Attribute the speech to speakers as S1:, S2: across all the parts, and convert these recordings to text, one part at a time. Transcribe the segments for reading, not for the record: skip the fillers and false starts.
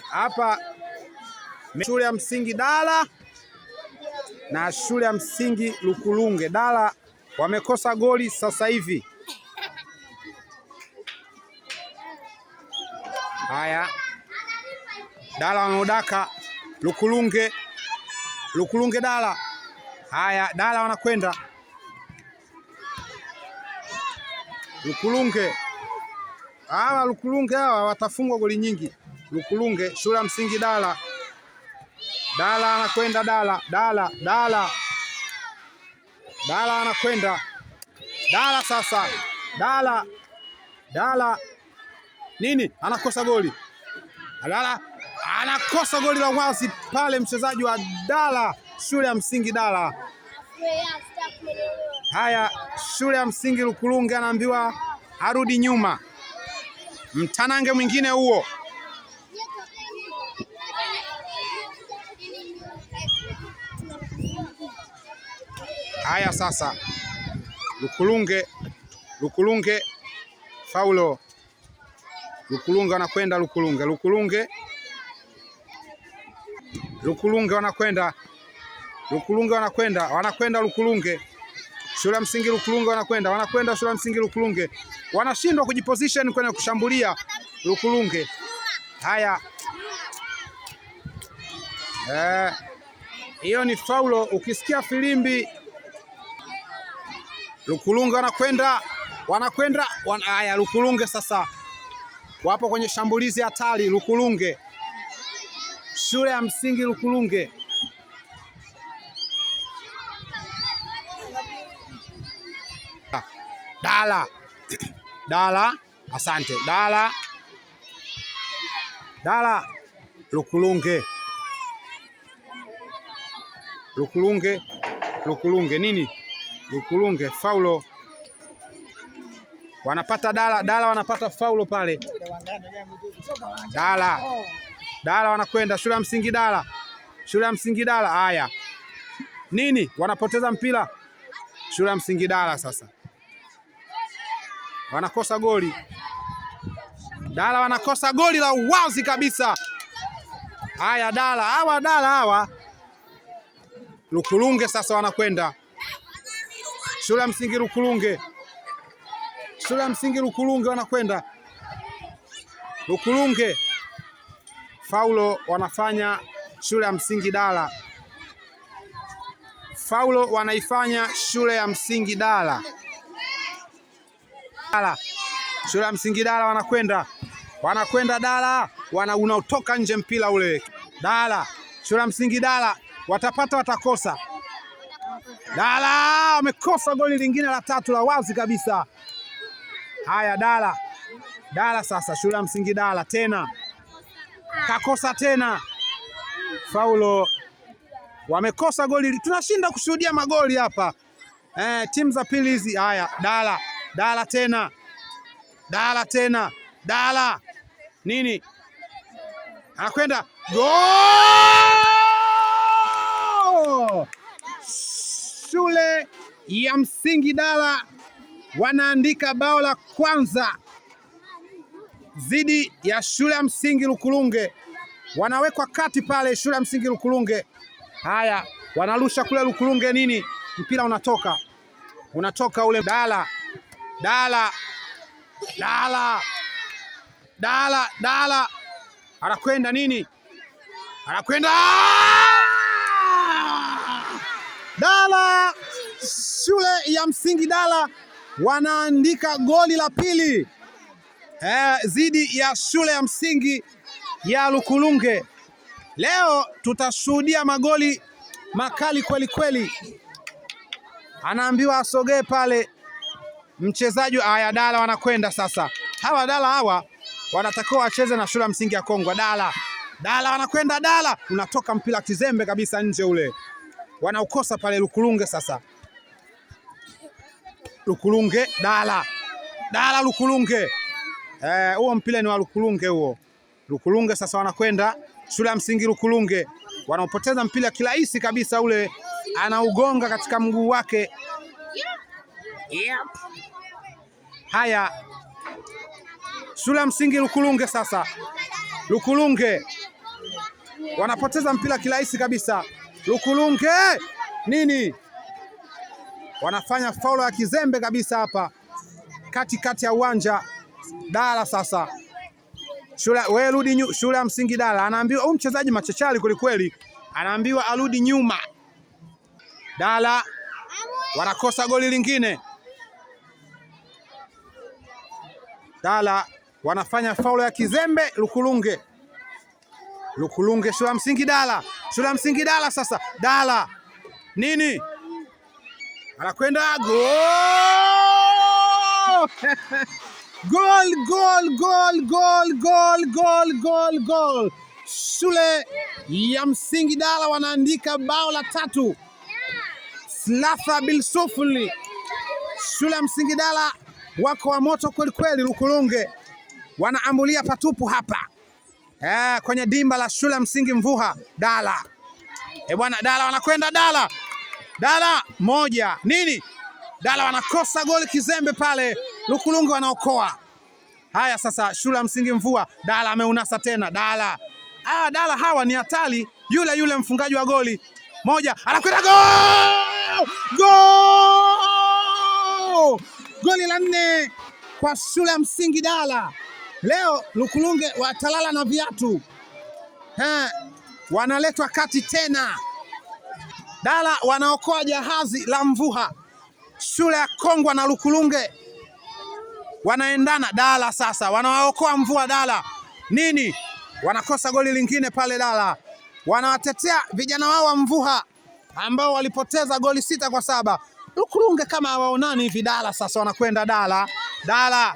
S1: Hapa shule ya msingi Dala na shule ya msingi Lukulunge. Dala wamekosa goli sasa hivi. Haya, Dala wanaodaka. Lukulunge Dala. Haya, Dala wanakwenda. Lukulunge hawa watafungwa goli nyingi. Lukulunge, shule ya msingi Dala. Dala anakwenda. Dala anakwenda. Dala sasa. Dala nini? Anakosa goli. Dala anakosa goli la wazi pale, mchezaji wa Dala, shule ya msingi Dala. Haya, shule ya msingi Lukulunge anaambiwa arudi nyuma. Mtanange mwingine huo. Haya sasa, Lukulunge faulo. Lukulunge wanakwenda. Lukulunge wanakwenda. Lukulunge, shule ya msingi Lukulunge wanakwenda. Shule ya msingi Lukulunge wanashindwa kujiposition kwenye kushambulia. Lukulunge, haya, hiyo ni faulo. Ukisikia filimbi, Lukulunge wanakwenda. Haya, Lukulunge sasa wapo kwenye shambulizi hatari. Lukulunge, shule ya msingi Lukulunge. Dala, asante. Dala, Lukulunge nini? Lukulunge faulo. Wanapata Dala wanapata faulo pale. Dala wanakwenda. Shule ya msingi Dala. Haya, nini? Wanapoteza mpira. Shule ya msingi Dala sasa wanakosa goli. Dala wanakosa goli la wazi kabisa. Haya, Dala hawa. Lukulunge sasa wanakwenda. Shule ya msingi Lukulunge wanakwenda. Lukulunge faulo wanafanya. Shule ya msingi Dala faulo wanaifanya. Shule ya msingi Dala. Shule ya msingi Dala wanakwenda. Dala unaotoka nje mpira ule. Dala, shule ya msingi Dala watapata, watakosa. Dala wamekosa goli lingine la tatu la wazi kabisa. Haya, Dala sasa, shule ya msingi Dala tena kakosa tena faulo. Wamekosa goli. Tunashinda kushuhudia magoli hapa. Timu za pili hizi. Haya, Dala tena. Dala nini? Anakwenda. Goal! Shule ya msingi Dala wanaandika bao la kwanza dhidi ya shule ya msingi Lukulunge. Wanawekwa kati pale shule ya msingi Lukulunge. Haya, wanarusha kule Lukulunge nini? Mpira unatoka ule. Dala anakwenda nini? Dala, shule ya msingi Dala wanaandika goli la pili dhidi ya shule ya msingi ya Lukulunge. Leo tutashuhudia magoli makali kweli. Anaambiwa asogee pale mchezaji. Haya, Dala wanakwenda sasa. Dala wanatakiwa wacheze na shule ya msingi ya Kongwa. Dala wanakwenda. Dala unatoka mpira kizembe kabisa nje ule. Wanaukosa pale Lukulunge sasa. Lukulunge, Dala Lukulunge. Huo mpira ni wa Lukulunge huo. Lukulunge sasa wanakwenda. Shule ya msingi Lukulunge wanaopoteza mpira kirahisi kabisa ule. Anaugonga katika mguu wake. Haya, shule ya msingi Lukulunge sasa. Lukulunge wanapoteza mpira kirahisi kabisa. Lukulunge nini, wanafanya faulo ya kizembe kabisa hapa katikati ya uwanja. Dala sasa, wewe rudi shule ya msingi Dala anaambiwa, huyu mchezaji machachari kwelikweli, anaambiwa arudi nyuma. Dala wanakosa goli lingine. Dala wanafanya faulo ya kizembe. Lukulunge shule ya msingi Dala, shule ya msingi Dala sasa. Dala nini, anakwenda gol. Shule ya msingi Dala wanaandika bao la 3, 3-0. Shule ya msingi Dala wako wa moto kweli kweli. Lukulunge wanaambulia patupu hapa kwenye dimba la shule ya msingi Mvuha. Dala bwana, Dala wanakwenda Dala moja nini, Dala wanakosa goli kizembe pale. Lukulunge wanaokoa. Haya sasa, shule ya msingi Mvuha, Dala ameunasa tena. Dala hawa ni hatari. Yule mfungaji wa goli moja anakwenda goli la 4 kwa shule ya msingi Dala. Leo Lukulunge watalala na viatu, wanaletwa kati tena. Dala wanaokoa jahazi la Mvuha. Shule ya Kongwa na Lukulunge wanaendana. Dala sasa wanawaokoa Mvuha. Dala nini, wanakosa goli lingine pale. Dala wanawatetea vijana wao wa Mvuha ambao walipoteza goli 6-7. Lukulunge kama hawaonani hivi. Dala sasa wanakwenda Dala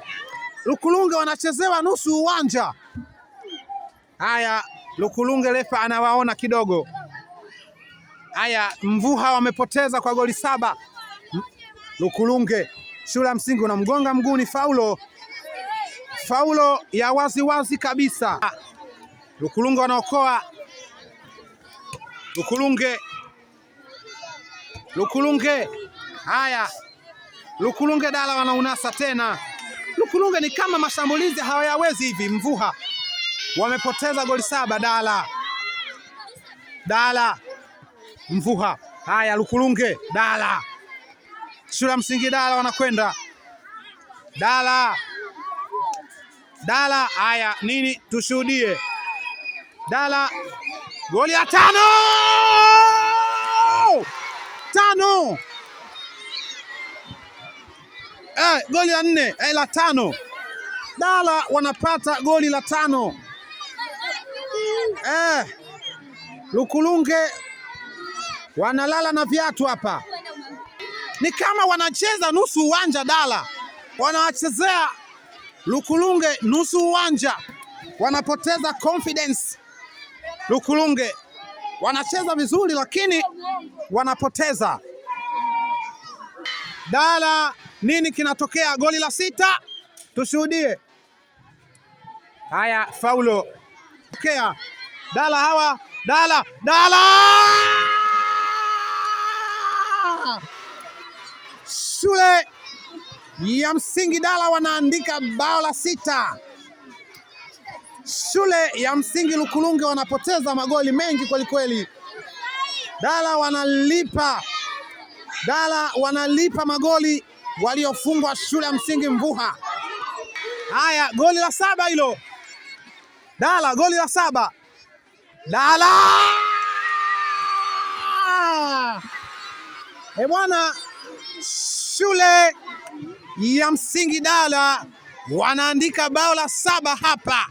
S1: Lukulunge wanachezewa nusu uwanja. Haya, Lukulunge refa anawaona kidogo. Haya, Mvuha wamepoteza kwa goli 7. Lukulunge shule ya msingi unamgonga mguu, ni faulo ya wazi kabisa. Lukulunge wanaokoa. Lukulunge haya, Lukulunge Dala wanaunasa tena. Lukulunge ni kama mashambulizi hawayawezi hivi. Mvuha wamepoteza goli 7. Dala Mvuha. Haya, Lukulunge Dala, shule ya msingi Dala wanakwenda Dala. Haya nini, tushuhudie Dala goli ya 5. Goli la 4 la 5. Dala wanapata goli la 5. Lukulunge wanalala na viatu hapa, ni kama wanacheza nusu uwanja. Dala wanawachezea Lukulunge nusu uwanja, wanapoteza confidence. Lukulunge wanacheza vizuri lakini wanapoteza. Dala nini kinatokea? Goli la 6, tushuhudie. Haya, faulo tokea. Dala hawa Dala shule ya msingi Dala wanaandika bao la 6. Shule ya msingi Lukulunge wanapoteza magoli mengi kwelikweli. Dala wanalipa magoli waliofungwa shule ya msingi Mvuha. Haya, goli la 7 hilo. Dala goli la 7. Dala bwana, shule ya msingi Dala wanaandika bao la 7 hapa.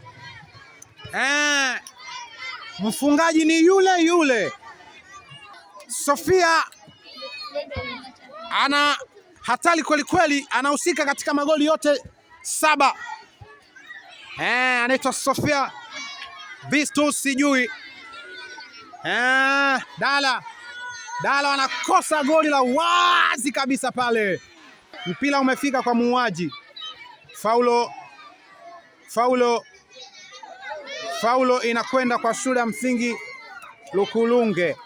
S1: Mfungaji ni yule Sofia, ana hatari kweli, anahusika katika magoli yote 7. Anaitwa Sofia Vistus sijui. Dala wanakosa goli la wazi kabisa pale. Mpira umefika kwa muuaji. Faulo inakwenda kwa shule ya msingi Lukulunge.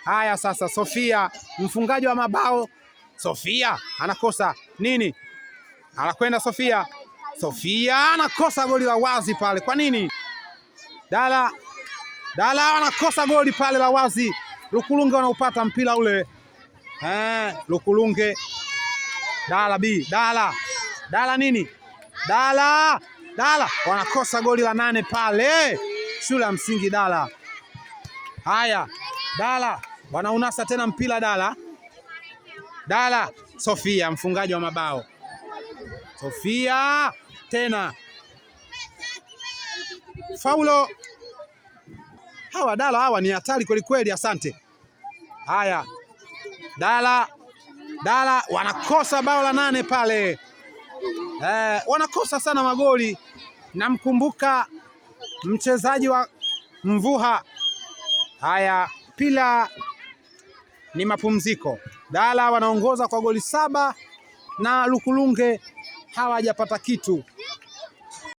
S1: Haya sasa, Sofia mfungaji wa mabao. Sofia anakosa nini? Anakwenda Sofia anakosa goli la wazi pale. Kwa nini? Dala wanakosa goli pale la wazi. Lukulunge wanaupata mpira ule. Lukulunge. Dala nini? Dala wanakosa goli la 8 pale. Shule ya msingi Dala. Haya, Dala wanaunasa tena mpira Dala. Sofia mfungaji wa mabao. Sofia tena. Faulo. Dala hawa ni hatari kweli kweli, asante. Haya. Dala wanakosa bao la 8 pale. Wanakosa sana magoli. Namkumbuka mchezaji wa Mvuha. Haya, pila ni mapumziko. Dala wanaongoza kwa goli 7 na Lukulunge hawajapata kitu.